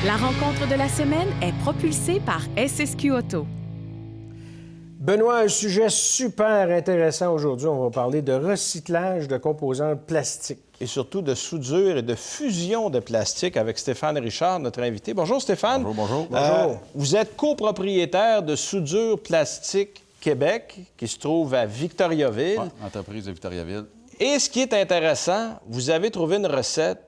La rencontre de la semaine est propulsée par SSQ Auto. Benoît, un sujet super intéressant aujourd'hui. On va parler de recyclage de composants plastiques. Et surtout de soudure et de fusion de plastique avec Stéphane Richard, notre invité. Bonjour Stéphane. Bonjour. Vous êtes copropriétaire de Soudure Plastique Québec, qui se trouve à Victoriaville. Ouais, entreprise de Victoriaville. Et ce qui est intéressant, vous avez trouvé une recette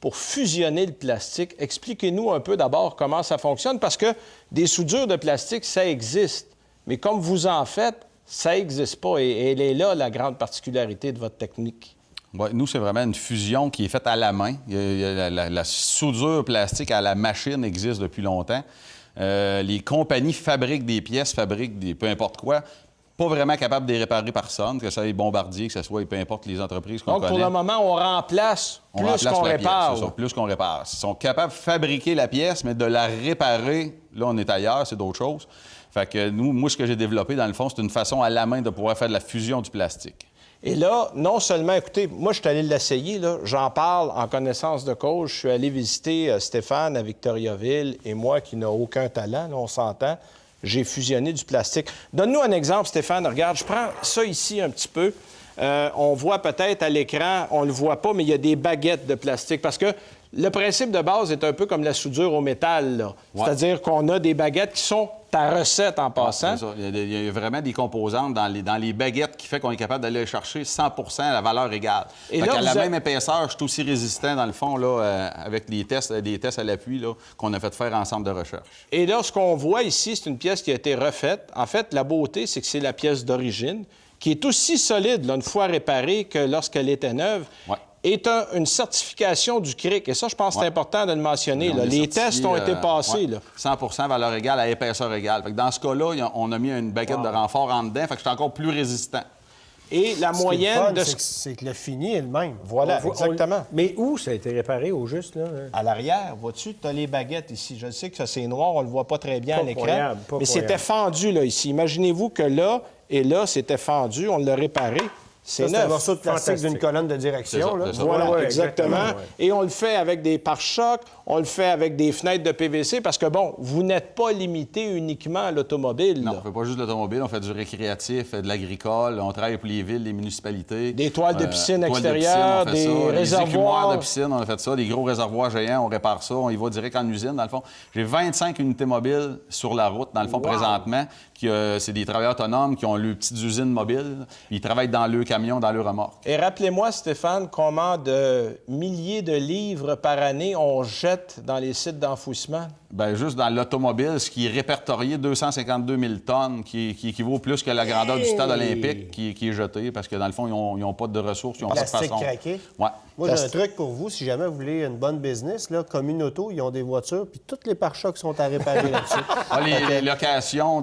pour fusionner le plastique. Expliquez-nous un peu d'abord comment ça fonctionne, parce que des soudures de plastique, ça existe. Mais comme vous en faites, ça n'existe pas. Et elle est là, la grande particularité de votre technique. Ouais, nous, c'est vraiment une fusion qui est faite à la main. La soudure plastique à la machine existe depuis longtemps. Les compagnies fabriquent des pièces, peu importe quoi, pas vraiment capables de les réparer personne, que ça soit Bombardier, que ce soit peu importe les entreprises qu'on connaît. Donc, pour le moment, on remplace plus qu'on répare. C'est ça, plus qu'on répare. Ils sont capables de fabriquer la pièce, mais de la réparer, là, on est ailleurs, c'est d'autres choses. Fait que moi, ce que j'ai développé, dans le fond, c'est une façon à la main de pouvoir faire de la fusion du plastique. Et là, non seulement, écoutez, moi, je suis allé l'essayer, là, j'en parle en connaissance de cause. Je suis allé visiter Stéphane à Victoriaville et moi, qui n'a aucun talent, là, on s'entend, j'ai fusionné du plastique. Donne-nous un exemple, Stéphane. Regarde, je prends ça ici un petit peu. On voit peut-être à l'écran, on le voit pas, mais il y a des baguettes de plastique. Parce que le principe de base est un peu comme la soudure au métal, là. Ouais. C'est-à-dire qu'on a des baguettes qui sont ta recette en passant. C'est ça. Il y a vraiment des composantes dans les baguettes qui fait qu'on est capable d'aller chercher 100 à la valeur égale. Et fait là, qu'à la même épaisseur, je suis aussi résistant, dans le fond, là, avec des tests à l'appui là, qu'on a fait faire ensemble de recherche. Et là, ce qu'on voit ici, c'est une pièce qui a été refaite. En fait, la beauté, c'est que c'est la pièce d'origine, qui est aussi solide, là, une fois réparée, que lorsqu'elle était neuve. Ouais. Est une certification du CRIC. Et ça, je pense que c'est important de le mentionner. Là. Les tests ont été passés. Là. 100 valeur égale à épaisseur égale. Fait que dans ce cas-là, on a mis une baguette de renfort en dedans, fait que je suis encore plus résistant. Et la moyenne de... C'est que le fini est le même. Voilà, exactement. Mais où ça a été réparé au juste, là? À l'arrière, vois-tu, tu as les baguettes ici. Je sais que ça, c'est noir, on le voit pas très bien à l'écran. Mais c'était fendu, là, ici. Imaginez-vous que là et là, c'était fendu, on l'a réparé. C'est neuf. un morceau de plastique d'une colonne de direction. C'est là. ça, c'est ça. Voilà, Ouais, exactement. ouais. Et on le fait avec des pare-chocs, on le fait avec des fenêtres de PVC, parce que, bon, vous n'êtes pas limité uniquement à l'automobile. Non, là. on fait pas juste de l'automobile, on fait du récréatif, de l'agricole, on travaille pour les villes, les municipalités. Des toiles de piscine toiles de extérieures, piscine, on fait des ça. réservoirs. Les écumoires de piscine, on a fait ça. Des gros réservoirs géants, on répare ça. On y va direct en usine, dans le fond. J'ai 25 unités mobiles sur la route, dans le fond, présentement. C'est des travailleurs autonomes qui ont leurs petites usines mobiles. Ils travaillent dans leurs camions, dans leurs remorques. Et rappelez-moi, Stéphane, combien de milliers de livres par année on jette dans les sites d'enfouissement? Bien, juste dans l'automobile, ce qui est répertorié 252 000 tonnes, qui équivaut plus que la grandeur du stade olympique qui est jeté, parce que dans le fond, ils n'ont pas de ressources, ils n'ont pas de Plastique façon. craqué. Ouais. Moi, j'ai un truc pour vous. Si jamais vous voulez une bonne business, là, Communauto, ils ont des voitures, puis toutes les pare-chocs sont à réparer là-dessus. Ah, les locations,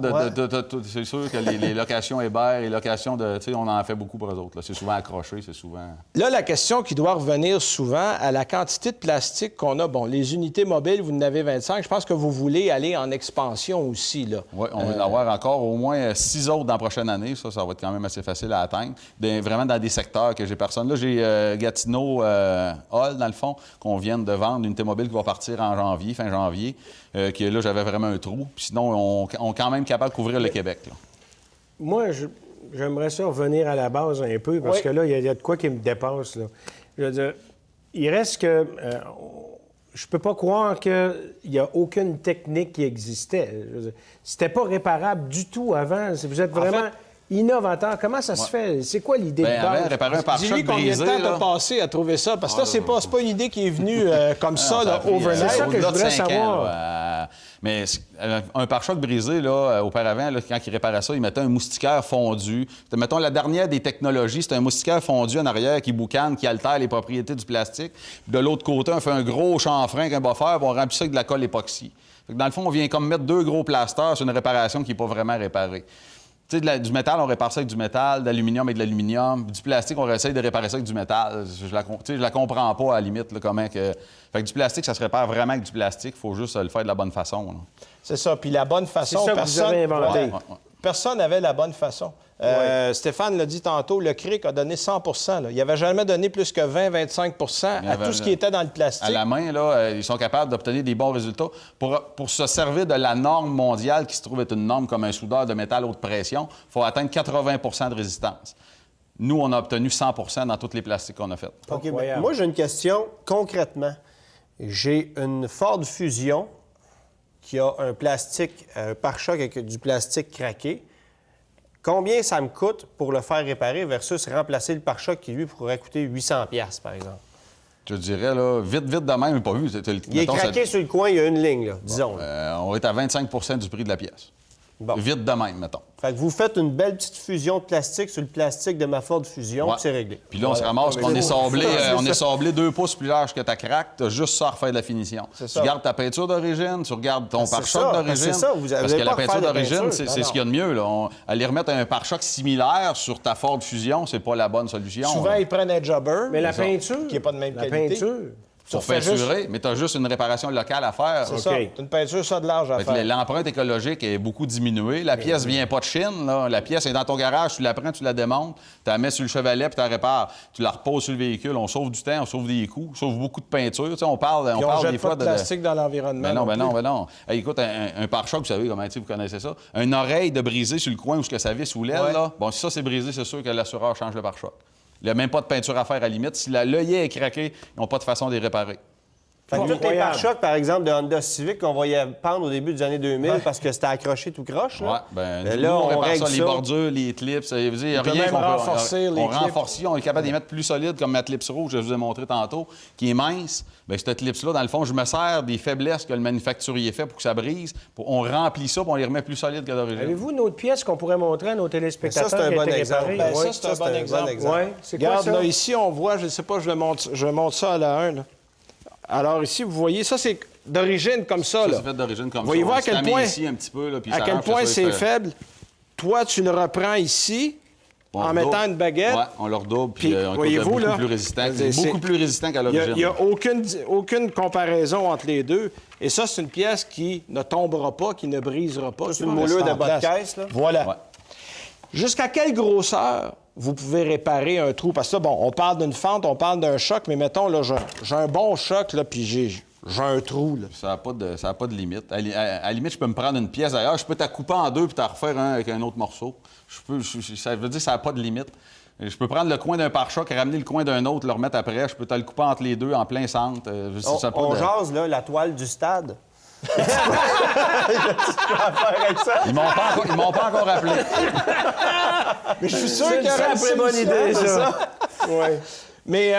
c'est sûr que les locations Hébert, les locations de... Tu sais, on en fait beaucoup pour eux autres. C'est souvent accroché, c'est souvent... Là, la question qui doit revenir souvent à la quantité de plastique qu'on a. Bon, les unités mobiles, vous en avez 25. Je pense que vous voulez aller en expansion aussi, là. Oui, on va en avoir encore au moins 6 autres dans la prochaine année. Ça va être quand même assez facile à atteindre. Vraiment dans des secteurs que j'ai personne. Là, j'ai Gatineau Hall, dans le fond, qu'on vient de vendre, une unité mobile qui va partir en janvier, fin janvier. Que là, j'avais vraiment un trou. Puis sinon, on est quand même capable de couvrir le Québec, là. Moi, j'aimerais ça revenir à la base un peu, parce que là, il y a de quoi qui me dépasse, là. Je veux dire, il reste que... je peux pas croire qu'il n'y a aucune technique qui existait. Je veux dire, c'était pas réparable du tout avant. Vous êtes vraiment innovateur. Comment ça se fait? C'est quoi l'idée de base? Avant, réparer un pare-choc Dis-lui combien brisé, de temps t'as là. passé à trouver ça? Parce que là, c'est pas une idée qui est venue comme ça, là, overnight. C'est ça que je au-delà de voudrais 5 ans, savoir. là. Mais un pare-choc brisé, là, auparavant, là, quand ils réparaient ça, ils mettaient un moustiquaire fondu. Mettons, la dernière des technologies, c'est un moustiquaire fondu en arrière qui boucane, qui altère les propriétés du plastique. Puis de l'autre côté, on fait un gros chanfrein avec un buffer, puis on remplit ça avec de la colle époxy. Fait que dans le fond, on vient comme mettre 2 gros plasters sur une réparation qui n'est pas vraiment réparée. Tu sais, du métal, on répare ça avec du métal, de l'aluminium avec de l'aluminium. Du plastique, on essaye de réparer ça avec du métal. Je la comprends pas, à la limite, là, comment que... Fait que du plastique, ça se répare vraiment avec du plastique. Il faut juste le faire de la bonne façon. Là. C'est ça. Puis la bonne façon, C'est ça que vous avez inventé. Ouais. Personne n'avait la bonne façon. Stéphane l'a dit tantôt, le CRIC a donné 100 là. Il n'avait jamais donné plus que 20-25 à tout ce qui était dans le plastique. À la main, là, ils sont capables d'obtenir des bons résultats. Pour se servir de la norme mondiale qui se trouve être une norme comme un soudeur de métal haute pression, il faut atteindre 80 de résistance. Nous, on a obtenu 100 dans tous les plastiques qu'on a fait. OK, ben, moi, j'ai une question concrètement. J'ai une Ford Fusion qui a un plastique, un pare-choc avec du plastique craqué. Combien ça me coûte pour le faire réparer versus remplacer le pare-choc qui, lui, pourrait coûter 800 $, par exemple? Je dirais, là, vite de même, pas vu. Il est craqué sur le coin, il y a une ligne, là, disons. On est à 25 du prix de la pièce. Bon. Vite de même, mettons. Fait que vous faites une belle petite fusion de plastique sur le plastique de ma Ford Fusion, puis c'est réglé. Puis là, on se ramasse qu'on est sablé 2 pouces plus large que ta craque. Tu as juste ça à refaire de la finition. Tu gardes ta peinture d'origine, tu regardes ton pare-choc d'origine. C'est ça, vous avez parce que la pas peinture refaire de d'origine, peinture. c'est ce qu'il y a de mieux. Là. Aller remettre un pare-choc similaire sur ta Ford Fusion, c'est pas la bonne solution. Souvent, ils prennent un jobber. Mais la peinture... Qui n'est pas de même la qualité. Peinture... Pour peinturer, mais tu as juste une réparation locale à faire. C'est ça. T'as une peinture, ça de large à faire. L'empreinte écologique est beaucoup diminuée. La pièce vient pas de Chine. Là. La pièce est dans ton garage. Tu la prends, tu la démontes, tu la mets sur le chevalet puis tu la répares. Tu la reposes sur le véhicule. On sauve du temps, on sauve des coûts, on sauve beaucoup de peinture. Tu sais, on parle des fois de plastique dans l'environnement. Ben non. Hey, écoute, un pare-choc, vous savez comment vous connaissez ça? Une oreille de brisée sur le coin où ça visse ou l'aile, là. Bon, si ça c'est brisé, c'est sûr que l'assureur change le pare-choc. Il n'y a même pas de peinture à faire à la limite. Si l'œillet est craqué, ils n'ont pas de façon de les réparer. Fait que tous les pare-chocs, par exemple, de Honda Civic qu'on voyait pendre au début des années 2000 parce que c'était accroché tout croche. Là. Là, là, on répare règle ça, les bordures, les clips. Il n'y a rien qu'on peut renforcer. On renforce, on est capable de les mettre plus solides, comme ma clips rouge, je vous ai montré tantôt, qui est mince. Bien, cette clips-là, dans le fond, je me sers des faiblesses que le manufacturier fait pour que ça brise. On remplit ça, puis on les remet plus solides que d'origine. Avez-vous une autre pièce qu'on pourrait montrer à nos téléspectateurs? Ça, c'est un bon exemple. Ça, c'est un bon exemple. Ouais. C'est quoi, Regarde, ça? là, ici, on voit, je ne sais pas, je montre ça à la 1. Là. Alors, ici, vous voyez, ça, c'est d'origine comme ça. C'est fait d'origine comme ça. Voyez-vous à quel point, ici un petit peu, là, puis à quel point c'est faible. Toi, tu le reprends ici en mettant une baguette. Oui, on le redouble, puis voyez-vous, beaucoup plus résistant. C'est beaucoup plus résistant qu'à l'origine. Il n'y a aucune comparaison entre les deux. Et ça, c'est une pièce qui ne tombera pas, qui ne brisera pas. C'est une moulure de bas de caisse, là. Voilà. Ouais. Jusqu'à quelle grosseur vous pouvez réparer un trou? Parce que là, bon, on parle d'une fente, on parle d'un choc, mais mettons, là, j'ai un bon choc, là, puis j'ai un trou, là. Ça n'a pas de limite. À la limite, je peux me prendre une pièce d'ailleurs, je peux t'en couper en deux puis t'en refaire un avec un autre morceau. Ça veut dire que ça n'a pas de limite. Je peux prendre le coin d'un pare-choc, ramener le coin d'un autre, le remettre après. Je peux te le couper entre les deux en plein centre. On jase, là, la toile du stade. Ils m'ont pas encore appelé. Mais je suis sûr qu'il y aurait une très bonne idée, ça. Ouais. Mais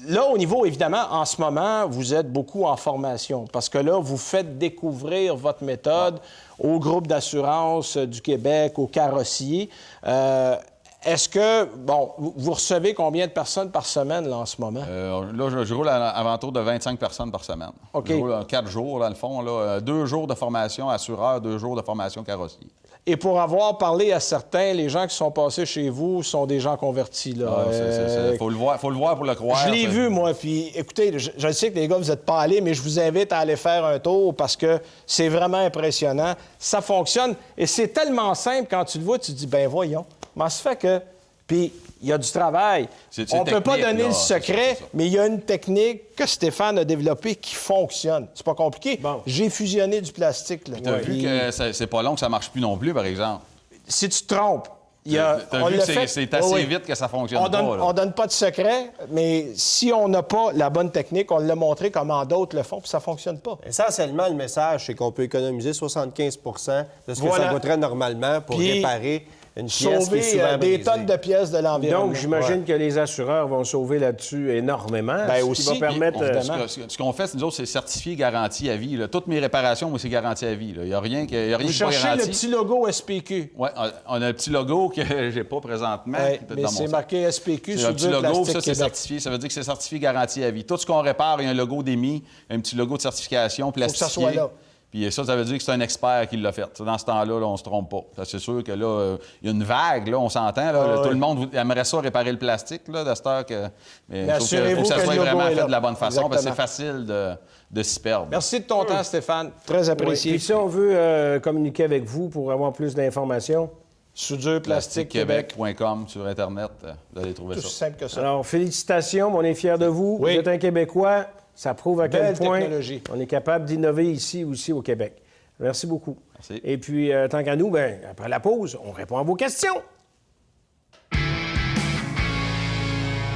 là, au niveau, évidemment, en ce moment, vous êtes beaucoup en formation parce que là, vous faites découvrir votre méthode au groupe d'assurance du Québec, aux carrossiers. Est-ce que, bon, vous recevez combien de personnes par semaine, là, en ce moment? Là, je roule à alentour de 25 personnes par semaine. OK. Je roule 4 jours, dans le fond. Là, 2 jours de formation assureur, 2 jours de formation carrossier. Et pour avoir parlé à certains, les gens qui sont passés chez vous sont des gens convertis, là. Faut le voir pour le croire. Je l'ai vu, moi, puis écoutez, je sais que les gars, vous n'êtes pas allés, mais je vous invite à aller faire un tour parce que c'est vraiment impressionnant. Ça fonctionne et c'est tellement simple quand tu le vois, tu te dis, ben voyons. Comment ça se fait que... Puis, il y a du travail. On ne peut pas donner le secret, mais il y a une technique que Stéphane a développée qui fonctionne. C'est pas compliqué. Bon. J'ai fusionné du plastique. Là. Tu as vu que c'est pas long que ça marche plus non plus, par exemple. Si tu te trompes, t'as vu que c'est assez vite que ça fonctionne on donne pas de secret, mais si on n'a pas la bonne technique, on l'a montré comment d'autres le font, puis ça fonctionne pas. Essentiellement, le message, c'est qu'on peut économiser 75 de ce que ça coûterait normalement pour réparer une pièce qui est souvent des brisée. tonnes de pièces de l'environnement. Donc, j'imagine que les assureurs vont sauver là-dessus énormément. Bien, ce aussi, qui va permettre... Ce qu'on fait, nous autres, c'est certifié garantie à vie. Là. Toutes mes réparations, moi, c'est garantie à vie. Il n'y a rien qui n'est pas garanti. Vous cherchez le petit logo SPQ. Oui, on a un petit logo que j'ai pas présentement. Mais c'est marqué SPQ sur un petit logo, ça, c'est certifié. Ça veut dire que c'est certifié garantie à vie. Tout ce qu'on répare, il y a un logo d'émis, un petit logo de certification plastifié. Faut que ça soit là. Puis ça veut dire que c'est un expert qui l'a fait. Dans ce temps-là, là, on se trompe pas. C'est sûr que là, il y a une vague, là, on s'entend. Là, tout le monde aimerait ça réparer le plastique, là, de cette heure que... Mais il faut que ça soit vraiment fait de la bonne façon, parce que c'est facile de s'y perdre. Merci de ton temps, Stéphane. Très apprécié. Puis si on veut communiquer avec vous pour avoir plus d'informations... Soudureplastiquequebec.com sur Internet, vous allez trouver ça. Tout simple que ça. Alors, félicitations, on est fiers de vous. Oui. Vous êtes un Québécois. Ça prouve à quel Belle point technologie. on est capable d'innover ici aussi au Québec. Merci beaucoup. Merci. Et puis, tant qu'à nous, après la pause, on répond à vos questions.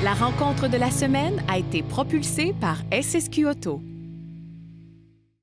La rencontre de la semaine a été propulsée par SSQ Auto.